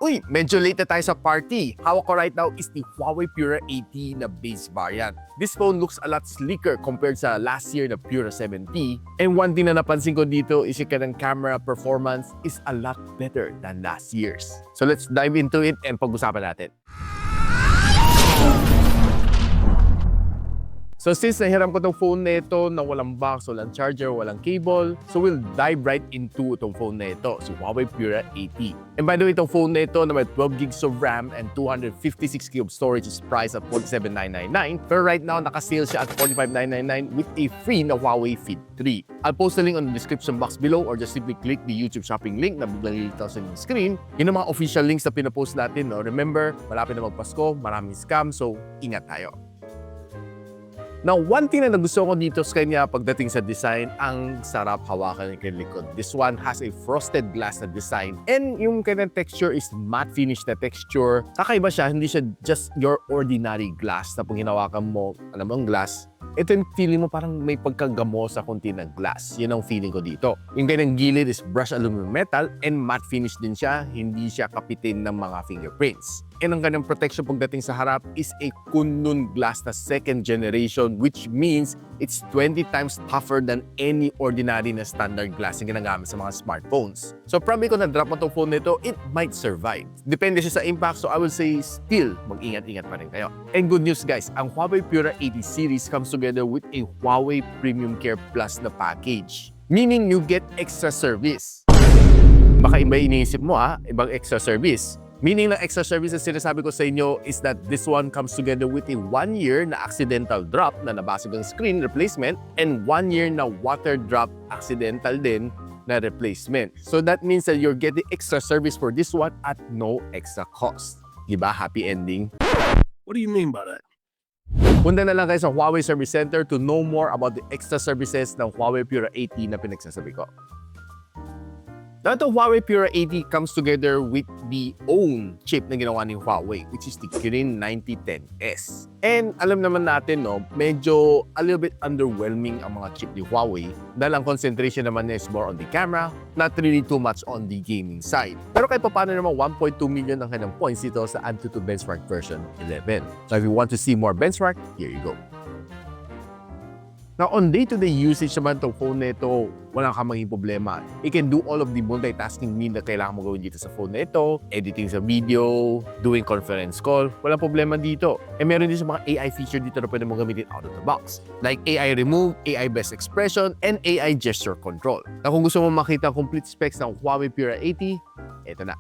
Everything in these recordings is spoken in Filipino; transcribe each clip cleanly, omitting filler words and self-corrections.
Uy, medyo late na tayo sa party. Hawak ko right now is the HUAWEI Pura 80 na base variant. This phone looks a lot sleeker compared sa last year na Pura 70. And one thing na napansin ko dito is yung kanyang camera performance is a lot better than last year's. So let's dive into it and pag-usapan natin. So since nahiram ko itong phone na ito na walang box, walang charger, walang cable, so we'll dive right into itong phone na ito, si HUAWEI Pura 80. And by the way, itong phone na ito na may 12 gigs of RAM and 256 GB of storage is priced at $47,999. Pero right now, nakasale siya at $45,999 with a free na Huawei Fit 3. I'll post the link on the description box below or just simply click the YouTube shopping link na biglang lilitaw sa inyong screen. Yun ang mga official links na pinapost natin. No? Remember, malapit na magpasko, maraming scam, so ingat tayo. Now, one thing na nagustuhan ko dito sa kanya pagdating sa design, ang sarap hawakan ng kanyang likod. This one has a frosted glass na design and yung kanyang texture is matte finish na texture. Kakaiba siya, hindi siya just your ordinary glass na pag hinawakan mo, alam mo ang glass, ito yung feeling mo parang may pagkagamo sa konti ng glass. Yun ang feeling ko dito. Yung kanyang gilid is brushed aluminum metal and matte finish din siya, hindi siya kapitin ng mga fingerprints. And ang kanyang protection pagdating sa harap is a kunlun glass na second generation, which means it's 20 times tougher than any ordinary na standard glass yung ginagamit sa mga smartphones. So probably kung na-drop mo itong phone nito, it might survive. Depende siya sa impact, so I will say still mag-ingat-ingat pa rin kayo. And good news guys, ang HUAWEI Pura 80 series comes together with a Huawei Premium Care Plus na package. Meaning you get extra service. Baka iba iniisip mo ibang extra service. Meaning na extra service na sinasabi ko sa inyo is that this one comes together with a 1 year na accidental drop na nabasag ang screen replacement and 1 year na water drop accidental din na replacement. So that means that you're getting extra service for this one at no extra cost. Diba? Happy ending. What do you mean by that? Punta na lang kayo sa Huawei Service Center to know more about the extra services ng HUAWEI Pura 80 na pinagsasabi ko. Now, the HUAWEI Pura 80 comes together with the own chip na ginawa ni Huawei, which is the Kirin 9010S. And alam naman natin, no, medyo a little bit underwhelming ang mga chip ni Huawei dahil ang concentration naman niya is more on the camera, not really too much on the gaming side. Pero kahit paano naman 1.2 million ang kanyang points dito sa AnTuTu Benchmark version 11. So if you want to see more benchmark, here you go. Now, on day-to-day usage naman itong phone na ito, walang kang maging problema. You can do all of the multitasking na kailangan mo gawin dito sa phone na ito, editing sa video, doing conference call, walang problema dito. E meron din sa mga AI feature dito na pwede mo gamitin out of the box. Like AI Remove, AI Best Expression, and AI Gesture Control. Na kung gusto mo makita ang complete specs ng HUAWEI Pura 80, ito na.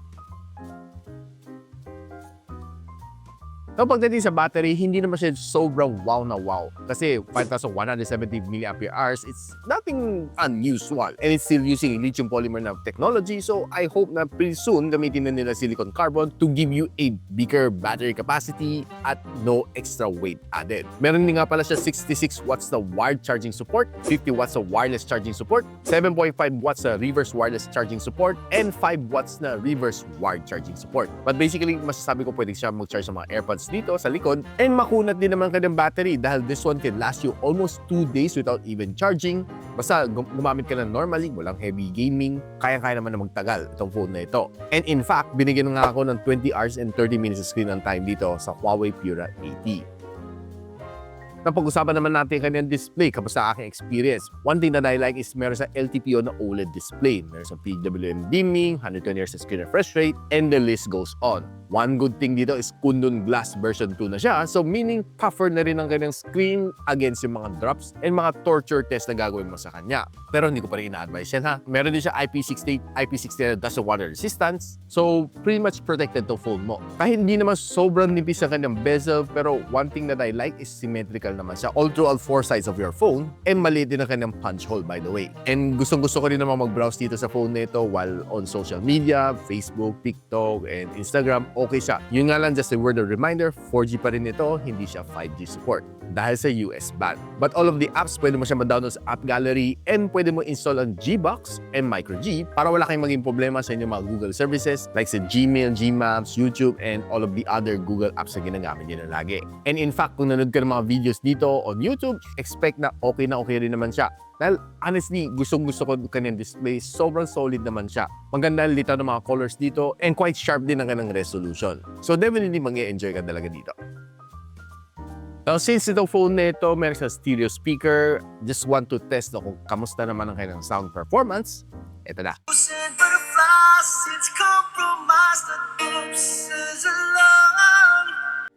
So pagdating sa battery, hindi naman siya sobrang wow na wow. Kasi 5,170 mAh, it's nothing unusual. And it's still using lithium polymer na technology. So I hope na pretty soon gamitin na nila silicon carbon to give you a bigger battery capacity at no extra weight added. Meron din nga pala siya 66 watts na wired charging support, 50 watts na wireless charging support, 7.5 watts na reverse wireless charging support, and 5 watts na reverse wired charging support. But basically, masasabi ko pwede siya mag-charge sa mga AirPods dito sa likod and makunat din naman kanyang battery dahil this one can last you almost 2 days without even charging. Basta gumamit ka na normally, walang heavy gaming, kaya-kaya naman na magtagal itong phone na ito. And in fact, binigyan nga ako ng 20 hours and 30 minutes screen on time dito sa HUAWEI Pura 80. Napag-usapan naman natin kanyang display kamusta aking experience. One thing that I like is meron sa LTPO na OLED display. Meron sa PWM dimming, 120 Hz sa screen refresh rate, and the list goes on. One good thing dito is Kunlun Glass version 2 na siya. So meaning tougher na rin ang kanyang screen against yung mga drops and mga torture test na gagawin mo sa kanya. Pero hindi ko pa rin ina-advise yan ha. Meron din siya IP68, IP60 na dust and water resistance. So pretty much protected to phone mo. Kahit hindi naman sobrang nipis ang kanyang bezel, pero one thing that I like is symmetrical naman siya all through all 4 sides of your phone. And maliit din ang kanyang punch hole by the way. And gustong-gusto ko rin naman mag-browse dito sa phone nito while on social media, Facebook, TikTok, and Instagram okay siya. Yun nga lang, just a word of reminder, 4G pa rin ito, hindi siya 5G support dahil sa US ban. But all of the apps, pwede mo siya ma-download sa app gallery and pwede mo install ang Gbox and MicroG para wala kayong maging problema sa inyong mga Google services like sa Gmail, Gmaps, YouTube, and all of the other Google apps na ginagamit nyo na lagi. And in fact, kung nanood ka ng mga videos dito on YouTube, expect na okay rin naman siya. Dahil honestly, gustong-gusto ko kanyang display. Sobrang solid naman siya. Maganda ang litaw ng mga colors dito and quite sharp din ang kanyang resolution. So definitely mag-e-enjoy ka talaga dito. Now since itong phone na ito, meron sa stereo speaker, just want to test kung kamusta naman ang kanyang sound performance. Ito na.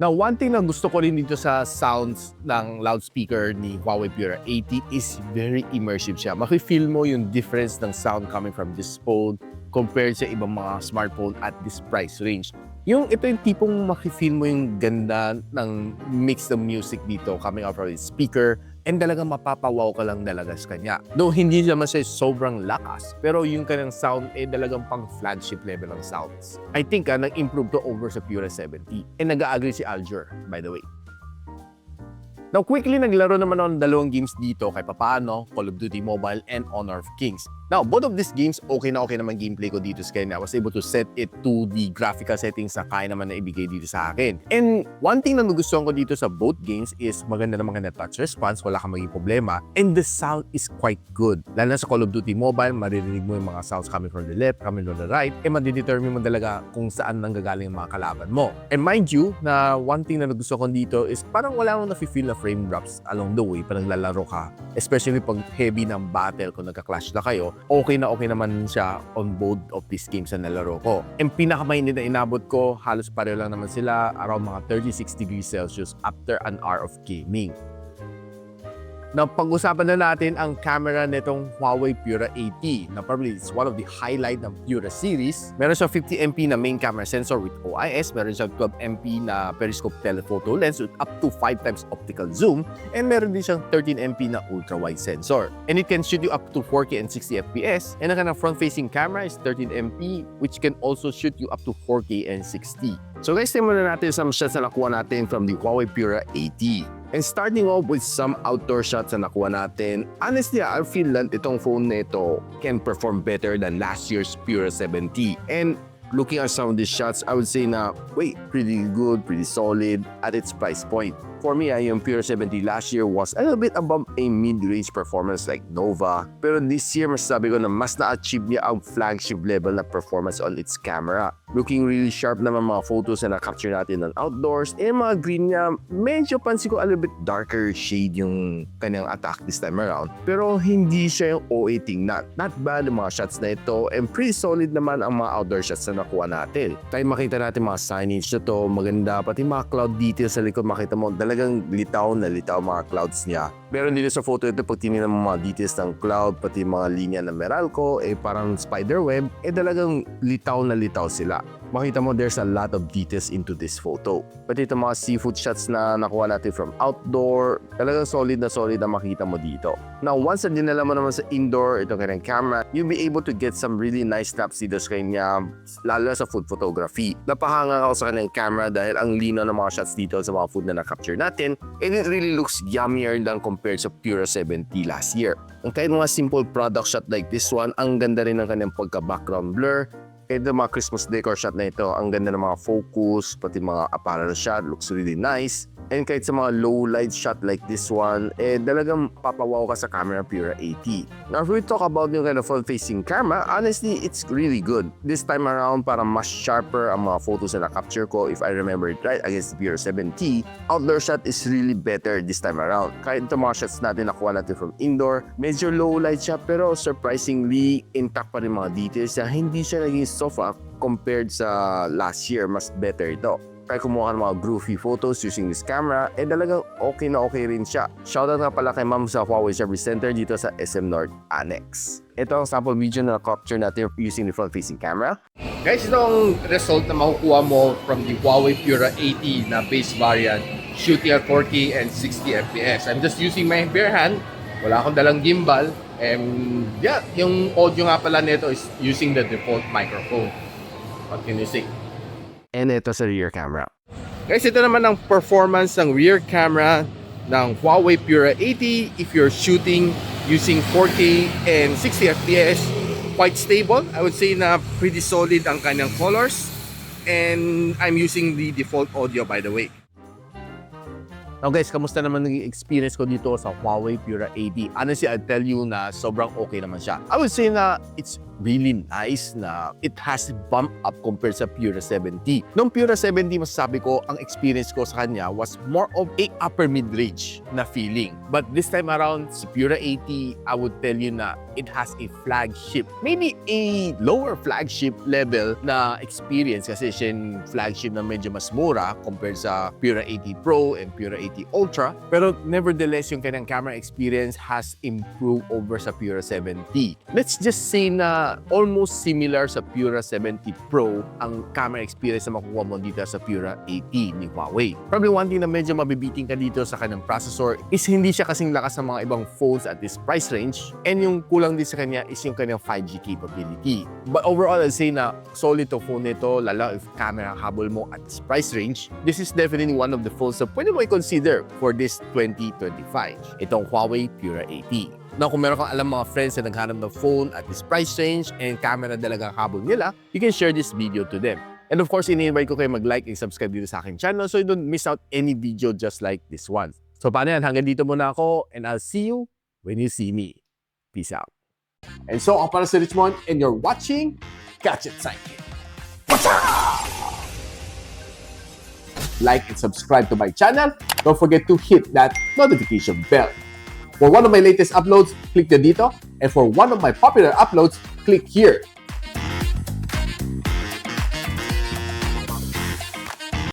Now, one thing na gusto ko rin dito sa sounds ng loudspeaker ni HUAWEI Pura 80 is very immersive siya. Maki-feel mo yung difference ng sound coming from this phone compared sa ibang mga smartphone at this price range. Ito yung tipong maki-feel mo yung ganda ng mix ng music dito coming out from the speaker and talagang mapapawaw ka lang talaga sa kanya. Though hindi naman siya sobrang lakas, pero yung kanyang sound talagang pang flagship level ng sounds. I think nag-improve to over sa Pura 70 and nag-agree si Aljur, by the way. Now, quickly naglaro naman ako ng dalawang games dito kahit papaano, Call of Duty Mobile and Honor of Kings. Now, both of these games, okay naman gameplay ko dito sa kanya. I was able to set it to the graphical settings na kaya naman na ibigay dito sa akin. And one thing na nagustuhan ko dito sa both games is maganda naman na touch response, wala kang maging problema. And the sound is quite good. Lalo na sa Call of Duty Mobile, maririnig mo yung mga sounds coming from the left, coming from the right, and madidetermine mo talaga kung saan nanggagaling yung mga kalaban mo. And mind you, na one thing na nagustuhan ko dito is parang wala akong nafe-feel na frame drops along the way pag naglalaro ka. Especially pag heavy ng battle, kung nagka-clash na kayo, okay naman siya on both of these games na nalaro ko. And pinakamainit na inabot ko, halos pareho lang naman sila, around mga 36 degrees Celsius after an hour of gaming. Now, pag-usapan na natin ang camera nitong HUAWEI Pura 80 na probably it's one of the highlight ng Pura series. Meron siyang 50MP na main camera sensor with OIS, meron siyang 12MP na periscope telephoto lens with up to 5x optical zoom, and meron din siyang 13MP na ultra-wide sensor. And it can shoot you up to 4K and 60fps, and ang kanyang front-facing camera is 13MP which can also shoot you up to 4K and 60. So guys, tingnan muna natin some shots na nakuha natin from the HUAWEI Pura 80. And starting off with some outdoor shots na nakuha natin, honestly, I feel that itong phone na ito can perform better than last year's Pura 70. And looking at some of these shots, I would say na, wait, pretty good, pretty solid at its price point. For me, yung Pura 70 last year was a little bit above a mid-range performance like Nova. Pero this year, masasabi ko na mas na-achieve niya ang flagship level na performance on its camera. Looking really sharp naman mga photos na na-capture natin ng outdoors. And mga green niya, medyo pansin ko a little bit darker shade yung kanyang attack this time around. Pero hindi siya yung OA tingnan. Not bad yung mga shots na ito and pretty solid naman ang mga outdoor shots na nakuha natin. Tayo makita natin mga signage na to, maganda. Pati mga cloud details sa likod, makita mo talagang litaw na litaw mga clouds niya. Meron dito sa photo ito, pag tinignan mo mga details ng cloud, pati mga linya ng Meralco, parang spiderweb, talagang litaw na litaw sila. Makita mo there's a lot of details into this photo. Pati ito mga seafood shots na nakuha natin from outdoor, talagang solid na makita mo dito. Now, once na dinala mo naman sa indoor, itong kanyang camera, you'll be able to get some really nice snaps dito sa kanya, lalo sa food photography. Napahanga ako sa kanyang camera dahil ang lino ng mga shots dito sa mga food na na-capture natin, and it really looks yummier than compared sa Pura 70 last year. Ang kahit mga simple product shot like this one, ang ganda rin ng kanyang pagka-background blur. Kahit yung mga Christmas decor shot na ito, ang ganda ng mga focus, pati mga apparel shot, looks really nice. And kahit sa mga low light shot like this one, talagang papawaw ka sa camera Pura 80. Now, if we talk about yung kind of front-facing camera, honestly, it's really good. This time around, parang mas sharper ang mga photos na na-capture ko, if I remember it right, against Pura 70. Outdoor shot is really better this time around. Kahit ito mga shots natin nakuha natin from indoor, medyo low light siya, pero surprisingly, intact pa rin mga details na hindi siya naging soft compared sa last year. Mas better ito. Kaya kumuha ng mga groovy photos using this camera, talagang okay na okay rin siya. Shoutout nga pala kay ma'am sa HUAWEI Service Center dito sa SM North Annex. Ito ang sample video na capture natin using the front-facing camera. Guys, ito ang result na makukuha mo from the HUAWEI Pura 80 na base variant, shooting at 4K and 60 FPS. I'm just using my bare hand. Wala akong dalang gimbal. And yeah, yung audio nga pala nito is using the default microphone. What can you say? and ito sa rear camera. Guys, ito naman ang performance ng rear camera ng HUAWEI Pura 80 if you're shooting using 4K and 60 FPS. Quite stable. I would say na pretty solid ang kanyang colors. And I'm using the default audio, by the way. Now guys, kamusta naman naging experience ko dito sa HUAWEI Pura 80? Honestly, I'll tell you na sobrang okay naman siya. I would say na it's really nice na it has bump up compared sa Pura 70. Nung Pura 70, masasabi ko, ang experience ko sa kanya was more of a upper mid-range na feeling. But this time around, sa Pura 80, I would tell you na it has a flagship, maybe a lower flagship level na experience kasi siya yung flagship na medyo mas mura compared sa Pura 80 Pro and Pura 80 Ultra. Pero nevertheless, yung kanyang camera experience has improved over sa Pura 70. Let's just say na almost similar sa Pura 70 Pro ang camera experience na makukuha mo dito sa Pura 80 ni HUAWEI. Probably one thing na medyo mabibiting ka dito sa kanyang processor is hindi siya kasing lakas ng mga ibang phones at this price range, and yung kulang din sa kanya is yung kanyang 5G capability. But overall, I'll say na solid to phone nito, lalo if camera habol mo at this price range. This is definitely one of the phones na pwede mo i-consider for this 2025. Itong HUAWEI Pura 80. Now, kung meron kang alam mga friends na naghanap ng phone at this price range and camera talaga habol nila, you can share this video to them. And of course, ini-invite ko kayo mag-like and subscribe dito sa aking channel so you don't miss out any video just like this one. So paano yan? Hanggang dito muna ako and I'll see you when you see me. Peace out. And so, ako para si Richmond and you're watching Gadget Sidekick. Like and subscribe to my channel. Don't forget to hit that notification bell. For one of my latest uploads, click the dito. And for one of my popular uploads, click here.